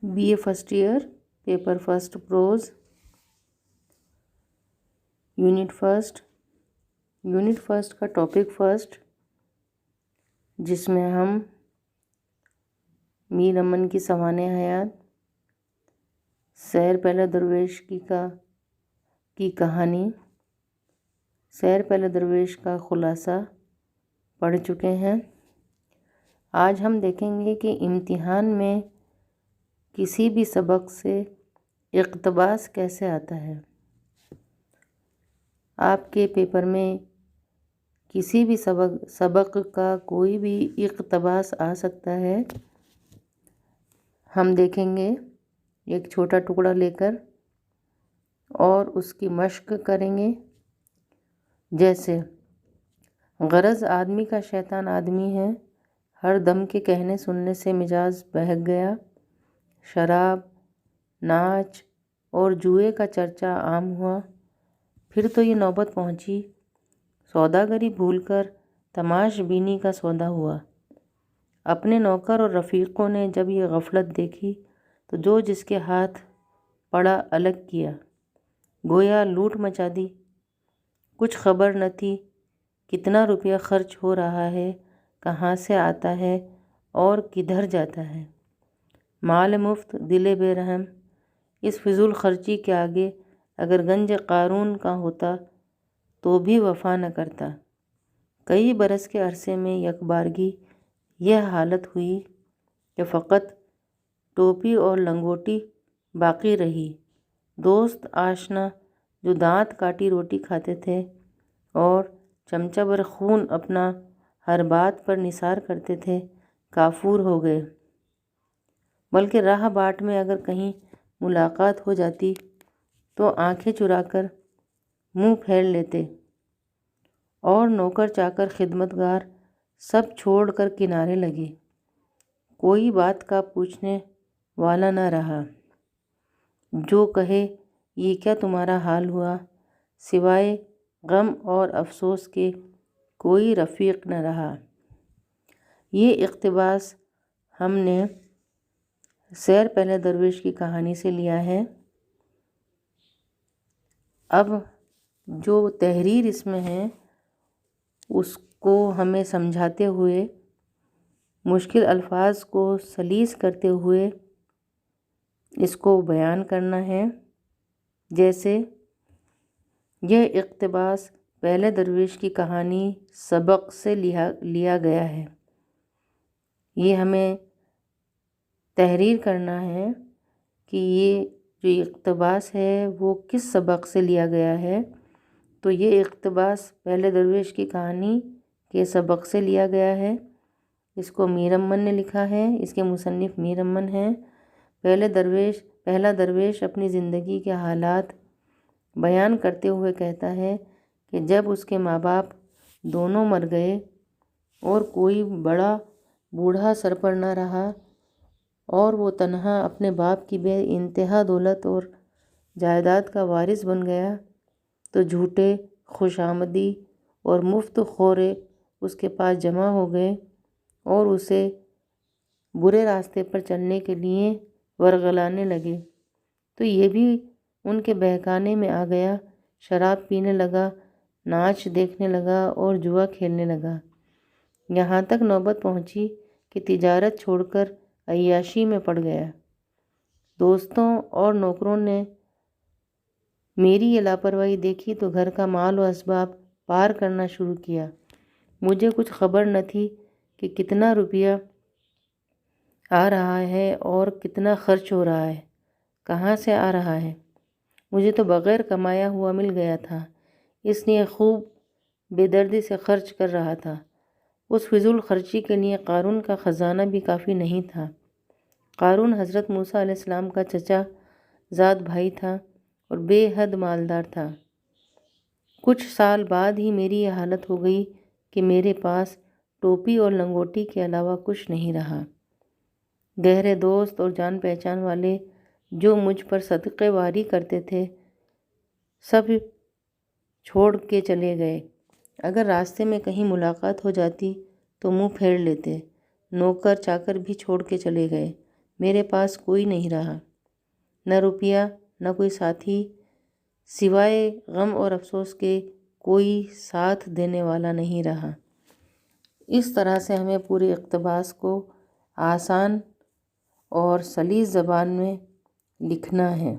BA first year, paper first prose, unit first का topic first, जिसमें हम मीर अमन की सवाने हयात, सैर पहला दरवेश की कहानी, सैर पहला दरवेश का खुलासा पढ़ चुके हैं। आज हम देखेंगे कि इम्तिहान में किसी भी सबक से इक़्तिबास कैसे आता है। आपके पेपर में किसी भी सबक का कोई भी इक़्तिबास आ सकता है। हम देखेंगे एक छोटा टुकड़ा लेकर और उसकी मश्क करेंगे। जैसे गरज आदमी का शैतान आदमी है, हर दम के कहने सुनने से मिजाज बहक गया। शराब, नाच और जुए का चर्चा आम हुआ। फिर तो ये नौबत पहुंची, सौदागरी भूलकर तमाशबीनी का सौदा हुआ। अपने नौकर और रफ़ीक़ों ने जब ये गफलत देखी तो जो जिसके हाथ पड़ा अलग किया, गोया लूट मचा दी। कुछ खबर न थी कितना रुपया खर्च हो रहा है, कहाँ से आता है और किधर जाता है। माल मुफ्त, दिले बेरहम। इस फिजूल खर्ची के आगे अगर गंज क़ारून का होता तो भी वफ़ा न करता। कई बरस के अरसे में यकबारगी यह हालत हुई कि फ़कत टोपी और लंगोटी बाकी रही। दोस्त आशना जो दांत काटी रोटी खाते थे और चमचा भर खून अपना हर बात पर निसार करते थे, काफूर हो गए। बल्कि राह बाट में अगर कहीं मुलाकात हो जाती तो आंखें चुराकर मुंह फेर लेते और नौकर चाकर खिदमतगार सब छोड़कर किनारे लगे। कोई बात का पूछने वाला न रहा। जो कहे ये क्या तुम्हारा हाल हुआ, सिवाय गम और अफसोस के कोई रफ़ीक न रहा। ये इक़्तिबास हमने सैर पहले दरवेश की कहानी से लिया है। अब जो तहरीर इसमें है उसको हमें समझाते हुए, मुश्किल अल्फाज को सलीस करते हुए इसको बयान करना है। जैसे यह इक़्तिबास पहले दरवेश की कहानी सबक से लिया गया है। ये हमें तहरीर करना है कि ये जो इक़्तिबास है वो किस सबक से लिया गया है। तो ये इक़्तिबास पहले दरवेश की कहानी के सबक से लिया गया है। इसको मीर अमन ने लिखा है, इसके मुसन्निफ़ मीर अमन हैं। पहला दरवेश अपनी ज़िंदगी के हालात बयान करते हुए कहता है कि जब उसके माँ बाप दोनों मर गए और कोई बड़ा बूढ़ा सर पर न रहा और वो तन्हा अपने बाप की बेइंतहा दौलत और जायदाद का वारिस बन गया, तो झूठे खुशामदी और मुफ्त खोरे उसके पास जमा हो गए और उसे बुरे रास्ते पर चलने के लिए वरगलाने लगे। तो ये भी उनके बहकाने में आ गया। शराब पीने लगा, नाच देखने लगा और जुआ खेलने लगा। यहाँ तक नौबत पहुँची कि तिजारत छोड़कर अय्याशी में पड़ गया। दोस्तों और नौकरों ने मेरी ये लापरवाही देखी तो घर का माल और असबाब पार करना शुरू किया। मुझे कुछ खबर न थी कि कितना रुपया आ रहा है और कितना खर्च हो रहा है, कहाँ से आ रहा है। मुझे तो बग़ैर कमाया हुआ मिल गया था, इसलिए खूब बेदर्दी से खर्च कर रहा था। उस फिजूल खर्ची के लिए क़ारून का ख़जाना भी काफ़ी नहीं था। क़ारून हज़रत मूसा अलैहिस्सलाम का चचा ज़ाद भाई था और बेहद मालदार था। कुछ साल बाद ही मेरी ये हालत हो गई कि मेरे पास टोपी और लंगोटी के अलावा कुछ नहीं रहा। गहरे दोस्त और जान पहचान वाले जो मुझ पर सदक़े वारी करते थे, सब छोड़ के चले गए। अगर रास्ते में कहीं मुलाकात हो जाती तो मुंह फेर लेते। नौकर चाकर भी छोड़ के चले गए। میرے پاس کوئی نہیں رہا، نہ روپیہ، نہ کوئی ساتھی، سوائے غم اور افسوس کے کوئی ساتھ دینے والا نہیں رہا۔ اس طرح سے ہمیں پورے اقتباس کو آسان اور سلیس زبان میں لکھنا ہے۔